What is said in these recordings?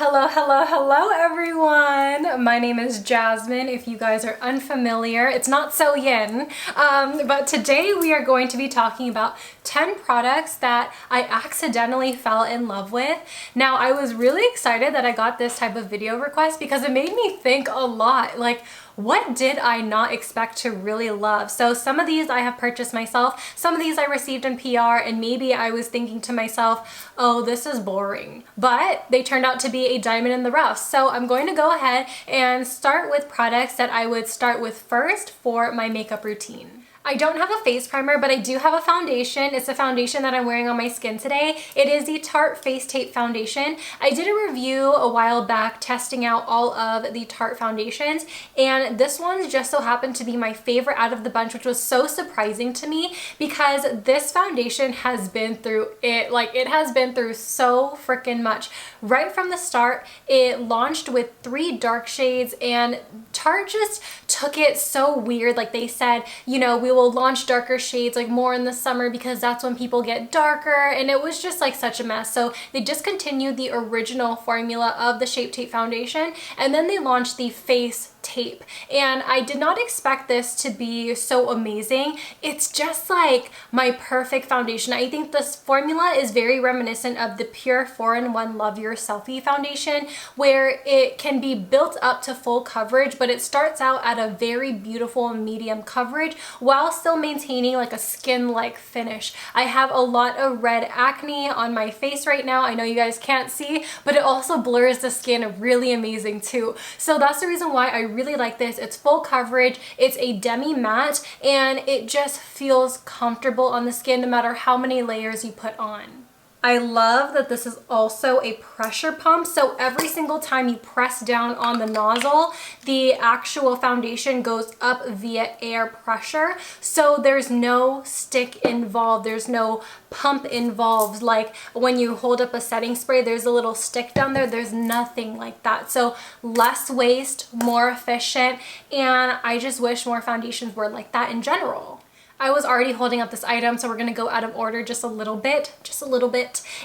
Hello, hello, hello everyone! My name is Jasmine. If you guys are unfamiliar, it's not SoYin. But today we are going to be talking about 10 products that I accidentally fell in love with. Now, I was really excited that I got this type of video request because it made me think a lot. Like, what did I not expect to really love? So some of these I have purchased myself, some of these I received in PR, and maybe I was thinking to myself, oh, this is boring. But they turned out to be a diamond in the rough. So I'm going to go ahead and start with products that I would start with first for my makeup routine. I don't have a face primer, but I do have a foundation. It's a foundation that I'm wearing on my skin today. It is the Tarte Face Tape Foundation. I did a review a while back testing out all of the Tarte foundations, and this one just so happened to be my favorite out of the bunch, which was so surprising to me because this foundation has been through it. Like, it has been through so freaking much. Right from the start, it launched with 3 dark shades, and Tarte just took it so weird. Like, they said, you know, we will launch darker shades like more in the summer because that's when people get darker, and it was just like such a mess. So they discontinued the original formula of the Shape Tape foundation, and then they launched the Face Tape, and I did not expect this to be so amazing. It's just like my perfect foundation. I think this formula is very reminiscent of the Pure 4-in-1 Love Your Selfie foundation, where it can be built up to full coverage, but it starts out at a very beautiful medium coverage while still maintaining like a skin-like finish. I have a lot of red acne on my face right now. I know you guys can't see, but it also blurs the skin really amazing too. So that's the reason why I really like this. It's full coverage, it's a demi matte, and it just feels comfortable on the skin no matter how many layers you put on. I love that this is also a pressure pump, so every single time you press down on the nozzle, the actual foundation goes up via air pressure, so there's no stick involved, there's no pump involved. Like when you hold up a setting spray, there's a little stick down there. There's nothing like that. So less waste, more efficient, and I just wish more foundations were like that in general. I was already holding up this item, so we're gonna go out of order just a little bit.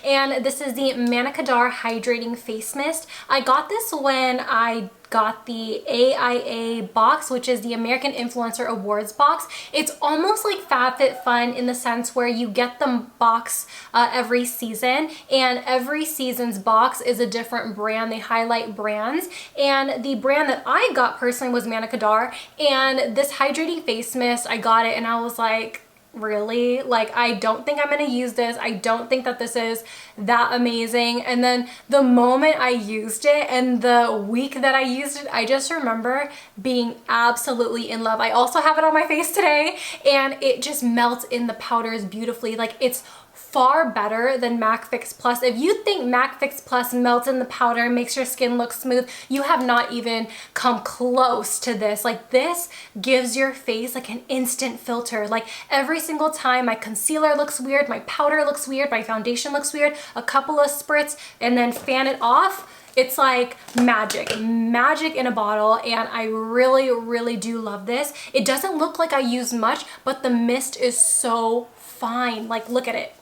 And this is the Manna Kadar Hydrating Face Mist. I got this when I got the AIA box, which is the American Influencer Awards box. It's almost like FabFitFun in the sense where you get the box every season, and every season's box is a different brand. They highlight brands, and the brand that I got personally was Manna Kadar, and this hydrating face mist, I got it and I was like, really? Like, I don't think I'm gonna use this. I don't think that this is that amazing. And then the moment I used it and the week that I used it, I just remember being absolutely in love. I also have it on my face today, and it just melts in the powders beautifully. Like, it's far better than MAC Fix Plus. If you think MAC Fix Plus melts in the powder, makes your skin look smooth, you have not even come close to this. Like, this gives your face like an instant filter. Like, every single time my concealer looks weird, my powder looks weird, my foundation looks weird, a couple of spritz and then fan it off, it's like magic in a bottle, and I really do love this. It doesn't look like I use much, but the mist is so fine. Like, look at it.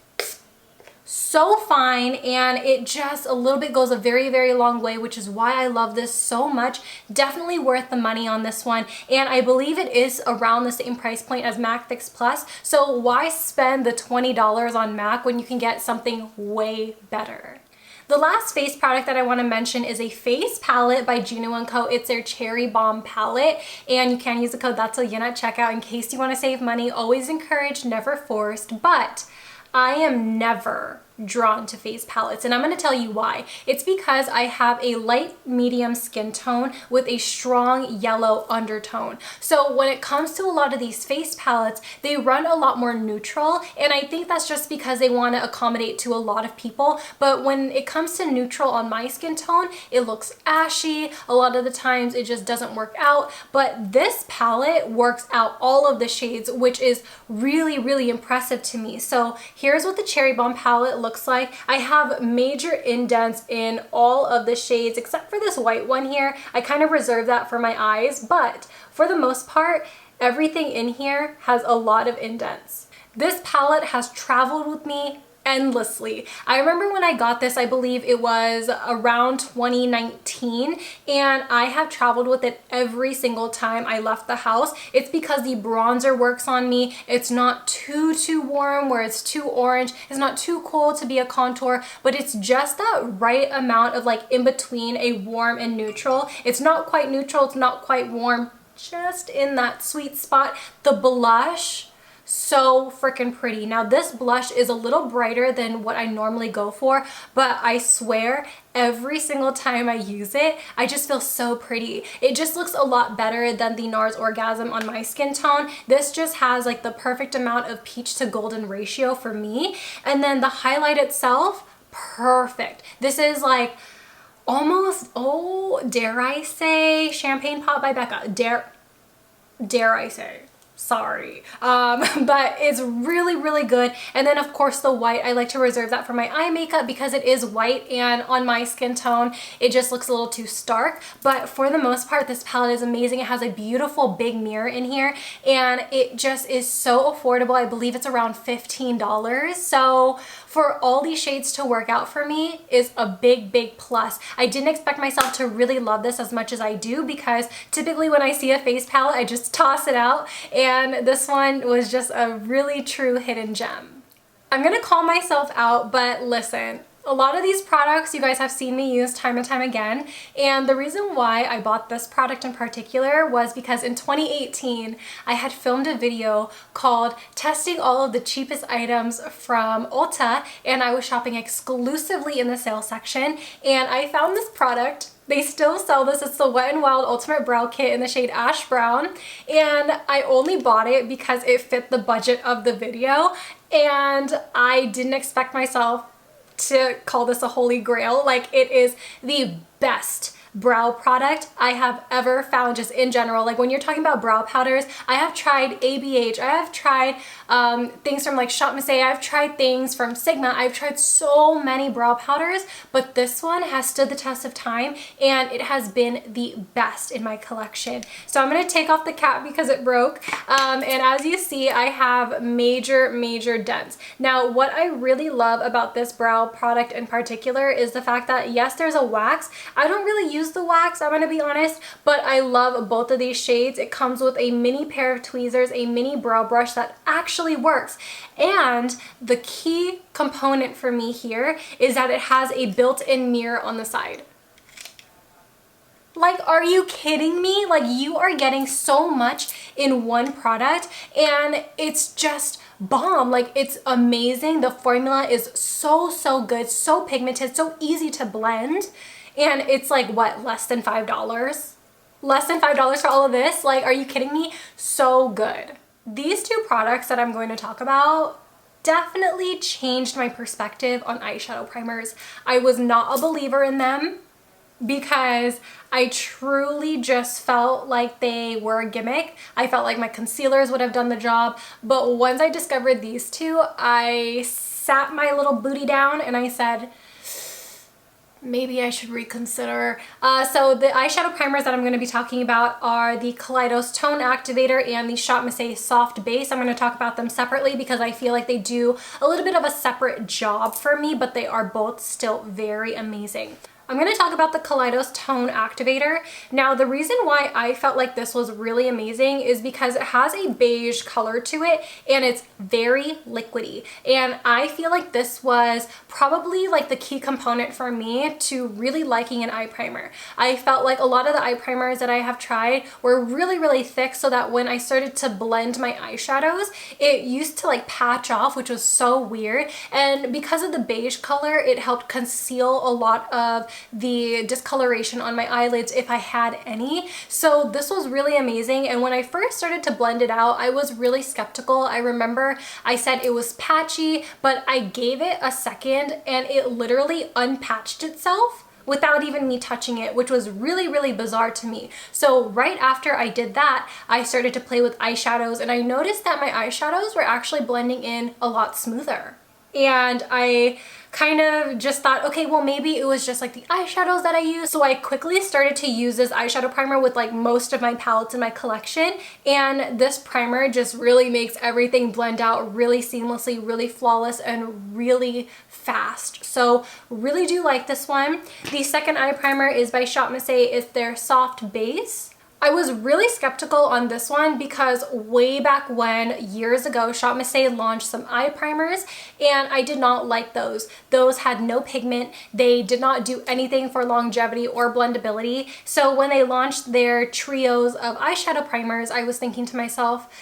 So fine, and it just a little bit goes a very long way, which is why I love this so much. Definitely worth the money on this one, and I believe it is around the same price point as MAC Fix Plus, so why spend the $20 on MAC when you can get something way better? The last face product that I want to mention is a face palette by Juno & Co. It's their Cherrybomb palette, and you can use the code ThatsSoYin at checkout in case you want to save money. Always encouraged, never forced, but I am never drawn to face palettes, and I'm going to tell you why. It's because I have a light medium skin tone with a strong yellow undertone. So when it comes to a lot of these face palettes, they run a lot more neutral, and I think that's just because they want to accommodate to a lot of people. But when it comes to neutral on my skin tone, it looks ashy. A lot of the times it just doesn't work out, but this palette works out all of the shades, which is really impressive to me. So here's what the Cherrybomb palette looks like. I have major indents in all of the shades except for this white one here. I kind of reserve that for my eyes, but for the most part, everything in here has a lot of indents. This palette has traveled with me endlessly. I remember when I got this, I believe it was around 2019, and I have traveled with it every single time I left the house. It's because the bronzer works on me. It's not too warm where it's too orange. It's not too cold to be a contour, but it's just that right amount of like in between a warm and neutral. It's not quite neutral, it's not quite warm, just in that sweet spot. The blush, so freaking pretty. Now this blush is a little brighter than what I normally go for, but I swear every single time I use it, I just feel so pretty. It just looks a lot better than the NARS Orgasm on my skin tone. This just has like the perfect amount of peach to golden ratio for me. And then the highlight itself, perfect. This is like almost, oh, dare I say, Champagne Pop by Becca. Dare I say. Sorry, but it's really good. And then of course the white, I like to reserve that for my eye makeup because it is white, and on my skin tone it just looks a little too stark. But for the most part, this palette is amazing. It has a beautiful big mirror in here, and it just is so affordable. I believe it's around $15. So for all these shades to work out for me is a big plus. I didn't expect myself to really love this as much as I do, because typically when I see a face palette, I just toss it out, and this one was just a really true hidden gem. I'm gonna call myself out, but listen, a lot of these products you guys have seen me use time and time again, and the reason why I bought this product in particular was because in 2018 I had filmed a video called testing all of the cheapest items from Ulta, and I was shopping exclusively in the sale section, and I found this product. They still sell this. It's the Wet n Wild Ultimate Brow Kit in the shade Ash Brown, and I only bought it because it fit the budget of the video, and I didn't expect myself to call this a holy grail. Like, it is the best brow product I have ever found just in general. Like, when you're talking about brow powders, I have tried ABH, I have tried things from like ShopMissA, I've tried things from Sigma, I've tried so many brow powders, but this one has stood the test of time, and it has been the best in my collection. So I'm gonna take off the cap because it broke, and as you see, I have major dents. Now, what I really love about this brow product in particular is the fact that yes, there's a wax. I don't really use the wax, I'm gonna be honest, but I love both of these shades. It comes with a mini pair of tweezers, a mini brow brush that actually works, and the key component for me here is that it has a built-in mirror on the side. Like, are you kidding me? Like, you are getting so much in one product, and it's just bomb. Like, it's amazing. The formula is so good, so pigmented, so easy to blend. And it's like, what, less than $5? Less than $5 for all of this? Like, are you kidding me? So good. These two products that I'm going to talk about definitely changed my perspective on eyeshadow primers. I was not a believer in them because I truly just felt like they were a gimmick. I felt like my concealers would have done the job. But once I discovered these two, I sat my little booty down and I said, maybe I should reconsider. So the eyeshadow primers that I'm going to be talking about are the Kaleidos Tone Activator and the ShopMissA Soft Base. I'm going to talk about them separately because I feel like they do a little bit of a separate job for me, but they are both still very amazing. I'm going to talk about the Kaleidos Tone Activator. Now, the reason why I felt like this was really amazing is because it has a beige color to it, and it's very liquidy. And I feel like this was probably like the key component for me to really liking an eye primer. I felt like a lot of the eye primers that I have tried were really thick, so that when I started to blend my eyeshadows, it used to like patch off, which was so weird. And because of the beige color, it helped conceal a lot of the discoloration on my eyelids if I had any. So this was really amazing, and when I first started to blend it out, I was really skeptical. I remember I said it was patchy, but I gave it a second and it literally unpatched itself without even me touching it, which was really bizarre to me. So right after I did that, I started to play with eyeshadows, and I noticed that my eyeshadows were actually blending in a lot smoother. And I kind of just thought, okay, well maybe it was just like the eyeshadows that I use. So I quickly started to use this eyeshadow primer with like most of my palettes in my collection, and this primer just really makes everything blend out really seamlessly, really flawless, and really fast. So really do like this one. The second eye primer is by ShopMissA. It's their soft base. I was really skeptical on this one because way back when, years ago, ShopMissA launched some eye primers and I did not like those. Those had no pigment. They did not do anything for longevity or blendability. So when they launched their trios of eyeshadow primers, I was thinking to myself,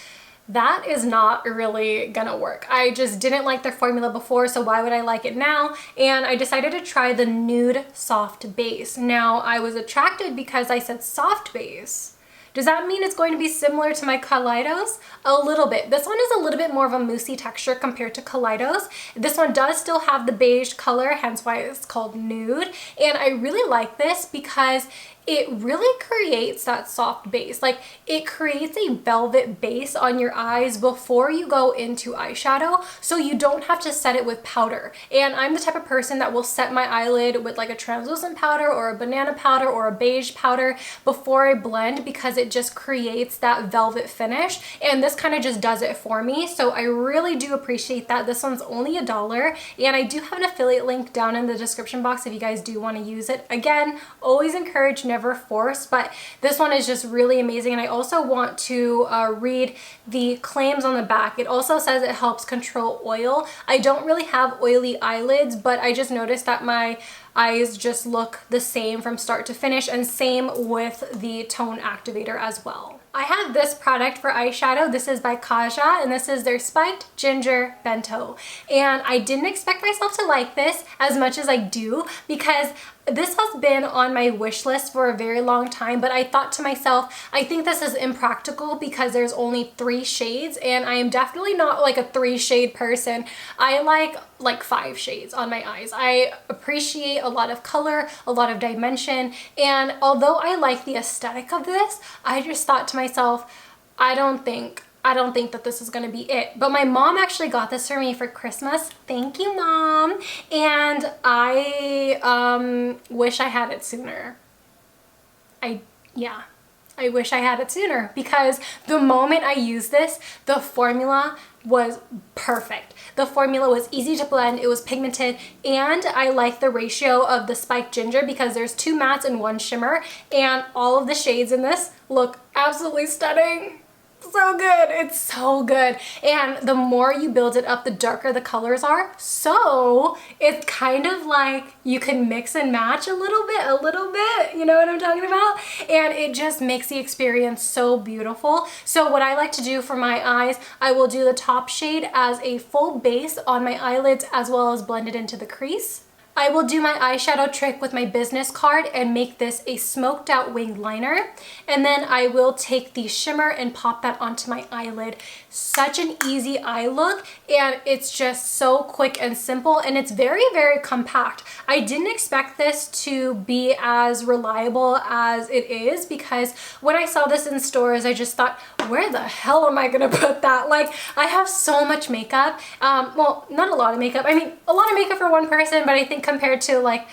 that is not really gonna work. I just didn't like their formula before, so why would I like it now? And I decided to try the Nude Soft Base. Now, I was attracted because I said soft base. Does that mean it's going to be similar to my Kaleidos? A little bit. This one is a little bit more of a moussey texture compared to Kaleidos. This one does still have the beige color, hence why it's called Nude. And I really like this because it really creates that soft base. Like, it creates a velvet base on your eyes before you go into eyeshadow, so you don't have to set it with powder. And I'm the type of person that will set my eyelid with like a translucent powder or a banana powder or a beige powder before I blend, because it just creates that velvet finish, and this kind of just does it for me. So I really do appreciate that. This one's only $1, and I do have an affiliate link down in the description box if you guys do want to use it. Again, always encourage, never force, but this one is just really amazing. And I also want to read the claims on the back. It also says it helps control oil. I don't really have oily eyelids, but I just noticed that my eyes just look the same from start to finish, and same with the tone activator as well. I have this product for eyeshadow. This is by Kaja, and this is their Spiked Ginger Bento. And I didn't expect myself to like this as much as I do, because this has been on my wish list for a very long time, but I thought to myself, I think this is impractical because there's only 3 shades, and I am definitely not like a 3-shade person. I like 5 shades on my eyes. I appreciate a lot of color, a lot of dimension, and although I like the aesthetic of this, I just thought to myself, I don't think that this is gonna be it. But my mom actually got this for me for Christmas. Thank you, Mom. And I wish I had it sooner. Yeah, I wish I had it sooner, because the moment I used this, the formula was perfect. The formula was easy to blend, it was pigmented, and I like the ratio of the Spiked Ginger because there's 2 mattes and 1 shimmer, and all of the shades in this look absolutely stunning. So good. It's so good. And the more you build it up, the darker the colors are. So it's kind of like you can mix and match a little bit, you know what I'm talking about? And it just makes the experience so beautiful. So what I like to do for my eyes, I will do the top shade as a full base on my eyelids as well as blend it into the crease. I will do my eyeshadow trick with my business card and make this a smoked out winged liner. And then I will take the shimmer and pop that onto my eyelid. Such an easy eye look, and it's just so quick and simple, and it's very, very compact. I didn't expect this to be as reliable as it is, because when I saw this in stores, I just thought, where the hell am I gonna put that? Like, I have so much makeup. Well, not a lot of makeup. I mean, a lot of makeup for one person, but I think compared to like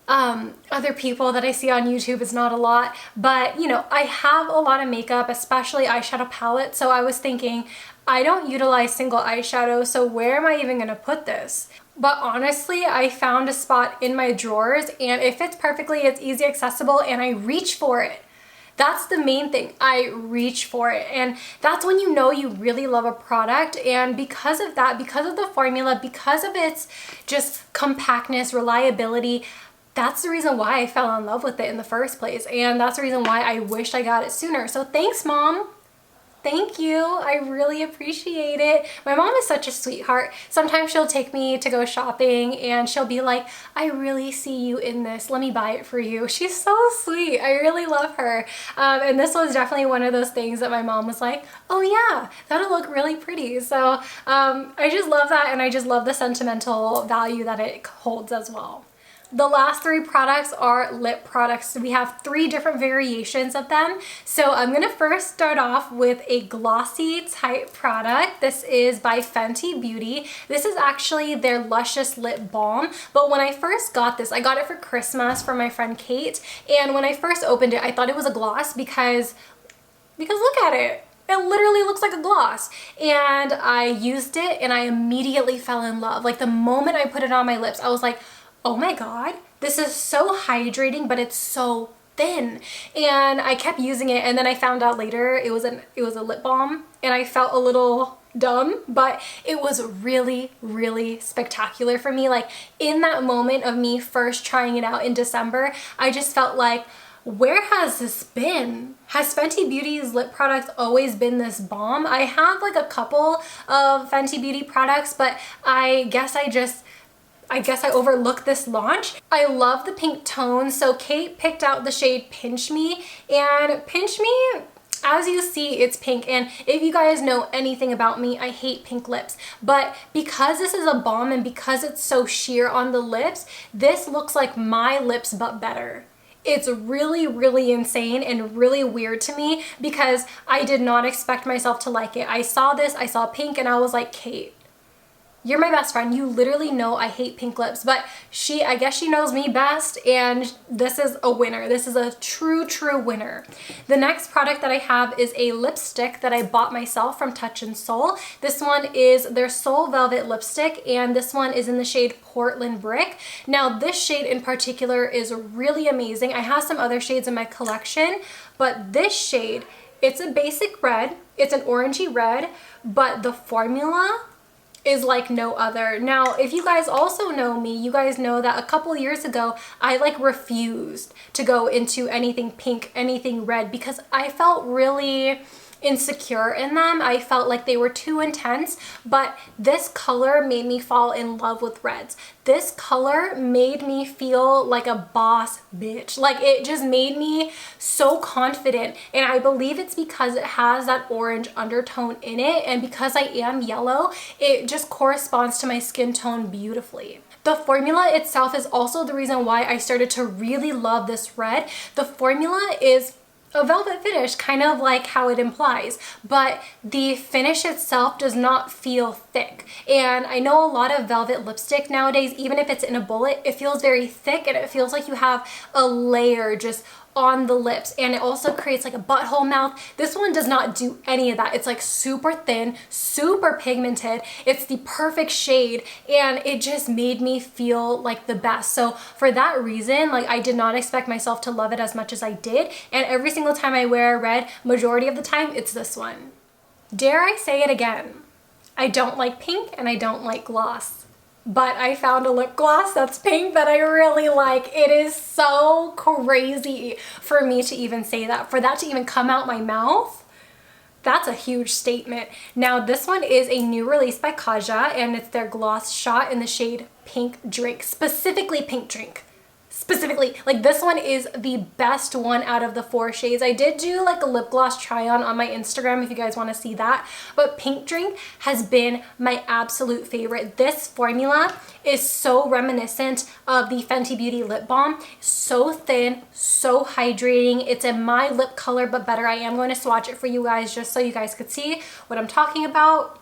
other people that I see on YouTube, it's not a lot. But you know, I have a lot of makeup, especially eyeshadow palettes, so I was thinking, I don't utilize single eyeshadow, so where am I even gonna put this? But honestly, I found a spot in my drawers, and it fits perfectly, it's easy accessible, and I reach for it. That's the main thing. I reach for it, and that's when you know you really love a product. And because of that, because of the formula, because of its just compactness, reliability, that's the reason why I fell in love with it in the first place, and that's the reason why I wished I got it sooner. So thanks, Mom. Thank you. I really appreciate it. My mom is such a sweetheart. Sometimes she'll take me to go shopping and she'll be like, I really see you in this. Let me buy it for you. She's so sweet. I really love her. And this was definitely one of those things that my mom was like, oh yeah, that'll look really pretty. So I just love that, and I just love the sentimental value that it holds as well. The last three products are lip products. So we have three different variations of them. So I'm gonna first start off with a glossy type product. This is by Fenty Beauty. This is actually their Luscious Lip Balm. But when I first got this, I got it for Christmas from my friend Kate. And when I first opened it, I thought it was a gloss because look at it. It literally looks like a gloss. And I used it and I immediately fell in love. Like the moment I put it on my lips, I was like, oh my God, this is so hydrating, but it's so thin. And I kept using it, and then I found out later it was a lip balm, and I felt a little dumb, but it was really, really spectacular for me. Like in that moment of me first trying it out in December, I just felt like, where has this been? Has Fenty Beauty's lip products always been this bomb? I have like a couple of Fenty Beauty products, but I guess I overlooked this launch. I love the pink tone. So Kate picked out the shade Pinch Me, and Pinch Me, as you see, it's pink. And if you guys know anything about me, I hate pink lips. But because this is a balm and because it's so sheer on the lips, this looks like my lips but better. It's really, really insane and really weird to me because I did not expect myself to like it. I saw this, I saw pink, and I was like, Kate, you're my best friend. You literally know I hate pink lips, but I guess she knows me best, and this is a winner. This is a true, true winner. The next product that I have is a lipstick that I bought myself from Touch in Sol. This one is their Soul Velvet lipstick, and this one is in the shade Portland Brick. Now, this shade in particular is really amazing. I have some other shades in my collection, but this shade, it's a basic red. It's an orangey red, but the formula is like no other. Now, if you guys also know me, you guys know that a couple years ago, I like refused to go into anything pink, anything red, because I felt really insecure in them. I felt like they were too intense, but this color made me fall in love with reds. This color made me feel like a boss bitch. Like it just made me so confident, and I believe it's because it has that orange undertone in it, and because I am yellow, it just corresponds to my skin tone beautifully. The formula itself is also the reason why I started to really love this red. The formula is a velvet finish, kind of like how it implies, but the finish itself does not feel thick. And I know a lot of velvet lipstick nowadays, even if it's in a bullet, it feels very thick and it feels like you have a layer just on the lips, and it also creates like a butthole mouth. This one does not do any of that. It's like super thin, super pigmented. It's the perfect shade, and it just made me feel like the best. So for that reason, like I did not expect myself to love it as much as I did, and every single time I wear a red, majority of the time, it's this one. Dare I say it again? I don't like pink and I don't like gloss. But I found a lip gloss that's pink that I really like. It is so crazy for me to even say that. For that to even come out my mouth, that's a huge statement. Now, this one is a new release by Kaja, and it's their gloss shot in the shade Pink Drink, specifically Pink Drink. Specifically, like this one is the best one out of the 4 shades. I did do like a lip gloss try on my Instagram if you guys want to see that, but Pink Drink has been my absolute favorite. This formula is so reminiscent of the Fenty Beauty lip balm. So thin, so hydrating. It's in my lip color but better. I am going to swatch it for you guys just so you guys could see what I'm talking about.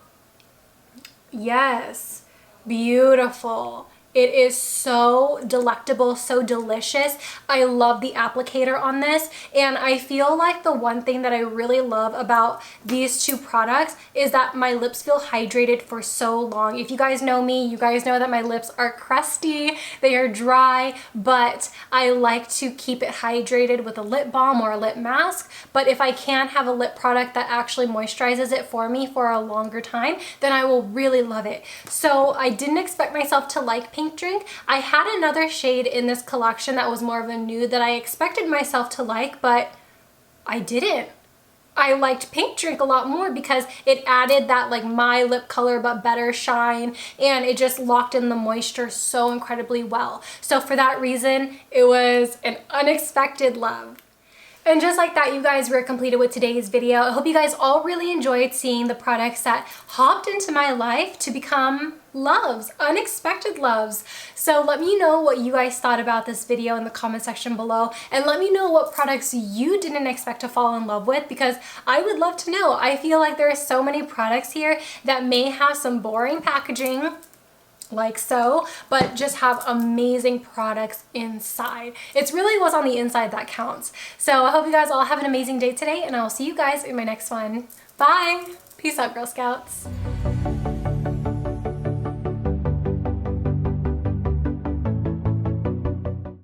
Yes, beautiful. It is so delectable, so delicious. I love the applicator on this, and I feel like the one thing that I really love about these two products is that my lips feel hydrated for so long. If you guys know me, you guys know that my lips are crusty, they are dry, but I like to keep it hydrated with a lip balm or a lip mask. But if I can have a lip product that actually moisturizes it for me for a longer time, then I will really love it. So I didn't expect myself to like Pink Drink. I had another shade in this collection that was more of a nude that I expected myself to like, but I didn't. I liked Pink Drink a lot more because it added that like my lip color but better shine, and it just locked in the moisture so incredibly well. So for that reason, it was an unexpected love. And just like that, you guys were completed with today's video. I hope you guys all really enjoyed seeing the products that hopped into my life to become loves, unexpected loves. So let me know what you guys thought about this video in the comment section below, and let me know what products you didn't expect to fall in love with, because I would love to know. I feel like there are so many products here that may have some boring packaging, like so, but just have amazing products inside. It's really what's on the inside that counts. So I hope you guys all have an amazing day today, and I'll see you guys in my next one. Bye! Peace out, Girl Scouts.